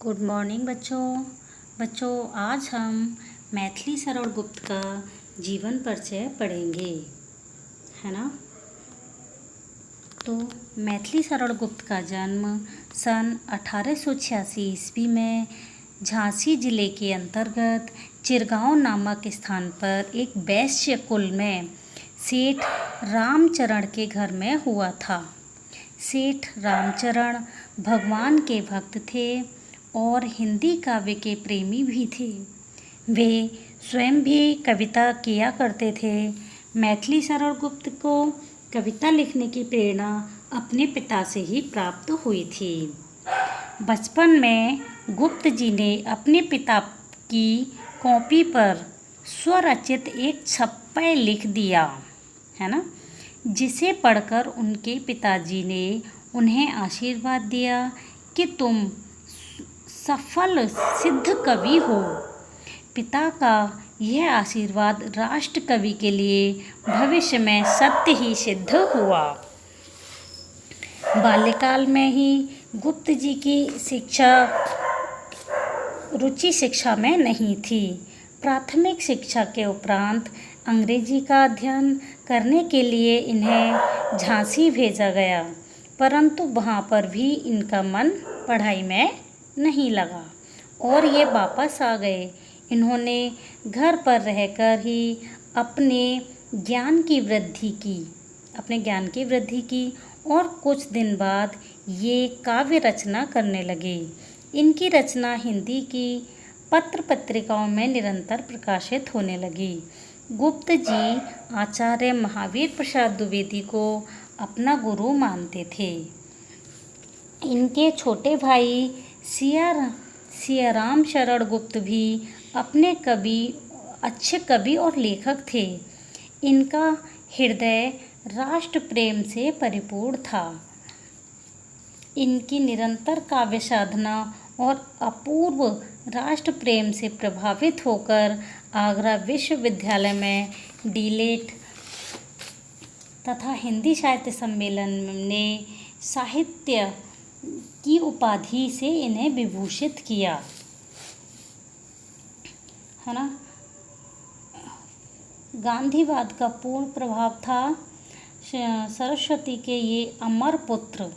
Good morning बच्चों आज हम मैथिली शरण गुप्त का जीवन परिचय पढ़ेंगे, है ना। तो मैथिली शरण गुप्त का जन्म सन 1886 ईस्वी में झांसी जिले के अंतर्गत चिरगांव नामक स्थान पर एक वैश्य कुल में सेठ रामचरण के घर में हुआ था। सेठ रामचरण भगवान के भक्त थे और हिंदी काव्य के प्रेमी भी थे। वे स्वयं भी कविता किया करते थे। मैथिली शरण गुप्त को कविता लिखने की प्रेरणा अपने पिता से ही प्राप्त हुई थी। बचपन में गुप्त जी ने अपने पिता की कॉपी पर स्वरचित एक छप्पय लिख दिया, है ना, जिसे पढ़कर उनके पिताजी ने उन्हें आशीर्वाद दिया कि तुम सफल सिद्ध कवि हो। पिता का यह आशीर्वाद राष्ट्र कवि के लिए भविष्य में सत्य ही सिद्ध हुआ। बाल्यकाल में ही गुप्त जी की रुचि शिक्षा में नहीं थी। प्राथमिक शिक्षा के उपरांत अंग्रेजी का अध्ययन करने के लिए इन्हें झांसी भेजा गया, परंतु वहाँ पर भी इनका मन पढ़ाई में नहीं लगा और ये वापस आ गए। इन्होंने घर पर रहकर ही अपने ज्ञान की वृद्धि की और कुछ दिन बाद ये काव्य रचना करने लगे। इनकी रचना हिंदी की पत्र पत्रिकाओं में निरंतर प्रकाशित होने लगी। गुप्त जी आचार्य महावीर प्रसाद द्विवेदी को अपना गुरु मानते थे। इनके छोटे भाई सियाराम शरण गुप्त भी अपने अच्छे कवि और लेखक थे। इनका हृदय राष्ट्र प्रेम से परिपूर्ण था। इनकी निरंतर काव्य साधना और अपूर्व राष्ट्र प्रेम से प्रभावित होकर आगरा विश्वविद्यालय में डीलेट तथा हिंदी साहित्य सम्मेलन ने साहित्य की उपाधि से इन्हें विभूषित किया, है ना। गांधीवाद का पूर्ण प्रभाव था। सरस्वती के ये अमर पुत्र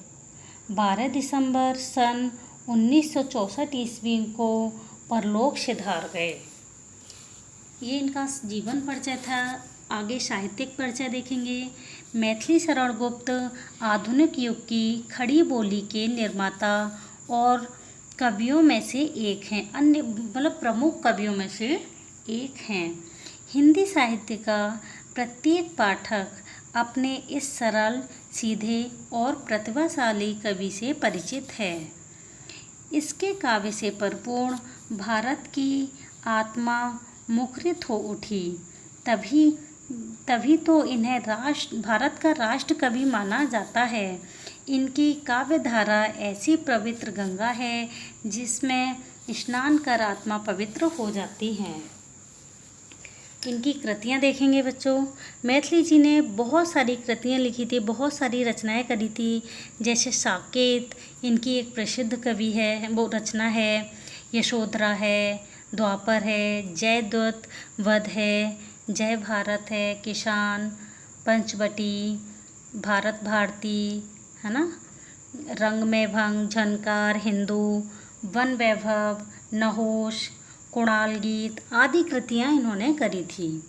12 दिसंबर सन 1964 ईस्वी को परलोक सिधार गए। ये इनका जीवन परिचय था। आगे साहित्यिक परिचय देखेंगे। मैथिली शरण गुप्त आधुनिक युग की खड़ी बोली के निर्माता और कवियों में से एक हैं, प्रमुख कवियों में से एक हैं। हिंदी साहित्य का प्रत्येक पाठक अपने इस सरल, सीधे और प्रतिभाशाली कवि से परिचित है। इसके काव्य से परिपूर्ण भारत की आत्मा मुखरित हो उठी। तभी तो इन्हें भारत का राष्ट्र कवि माना जाता है। इनकी काव्य धारा ऐसी पवित्र गंगा है जिसमें स्नान कर आत्मा पवित्र हो जाती है। इनकी कृतियाँ देखेंगे बच्चों। मैथिली जी ने बहुत सारी कृतियाँ लिखी थी, बहुत सारी रचनाएं करी थी। जैसे साकेत इनकी एक प्रसिद्ध कवि है, वो रचना है। यशोधरा है, द्वापर है, जयद्रथ वध है, जय भारत है, किसान, पंचवटी, भारत भारती, है ना, रंग में भंग, झनकार, हिंदू, वन वैभव, नहोश, कुणाल गीत आदि कृतियाँ इन्होंने करी थी।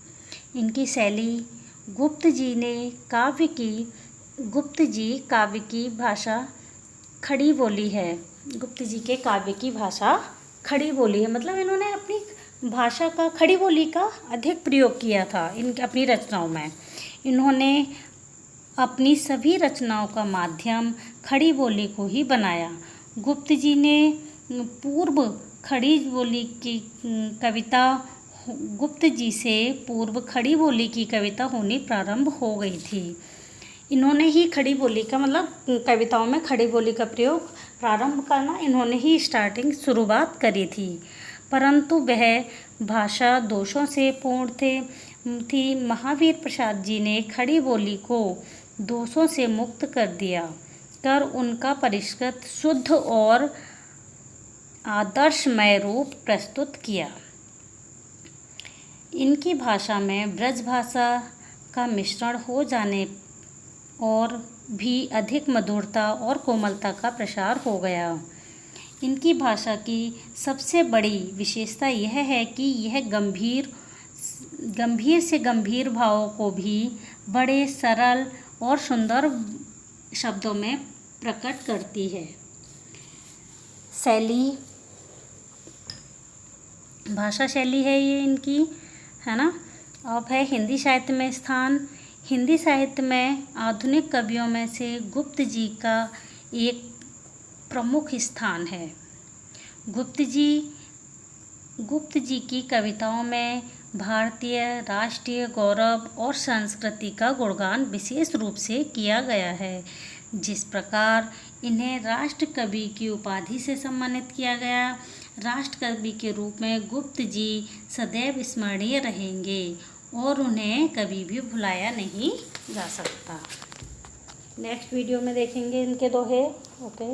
इनकी शैली गुप्त जी काव्य की भाषा खड़ी बोली है। गुप्त जी के काव्य की भाषा खड़ी बोली है, मतलब इन्होंने अपनी भाषा का खड़ी बोली का अधिक प्रयोग किया था अपनी रचनाओं में। इन्होंने अपनी सभी रचनाओं का माध्यम खड़ी बोली को ही बनाया। गुप्त जी ने पूर्व खड़ी बोली की कविता होनी प्रारंभ हो गई थी। इन्होंने ही खड़ी बोली का कविताओं में खड़ी बोली का प्रयोग प्रारंभ करना, इन्होंने ही शुरुआत करी थी, परंतु वह भाषा दोषों से पूर्ण थी। महावीर प्रसाद जी ने खड़ी बोली को दोषों से मुक्त कर उनका परिष्कृत, शुद्ध और आदर्शमय रूप प्रस्तुत किया। इनकी भाषा में ब्रज भाषा का मिश्रण हो जाने और भी अधिक मधुरता और कोमलता का प्रसार हो गया। इनकी भाषा की सबसे बड़ी विशेषता यह है कि यह गंभीर से गंभीर भावों को भी बड़े सरल और सुंदर शब्दों में प्रकट करती है। शैली, भाषा शैली है ये इनकी, है ना। अब है हिंदी साहित्य में स्थान। हिंदी साहित्य में आधुनिक कवियों में से गुप्त जी का एक प्रमुख स्थान है। गुप्त जी की कविताओं में भारतीय राष्ट्रीय गौरव और संस्कृति का गुणगान विशेष रूप से किया गया है। जिस प्रकार इन्हें राष्ट्र कवि की उपाधि से सम्मानित किया गया, राष्ट्र कवि के रूप में गुप्त जी सदैव स्मरणीय रहेंगे और उन्हें कभी भी भुलाया नहीं जा सकता। नेक्स्ट वीडियो में देखेंगे इनके दोहे। ओके।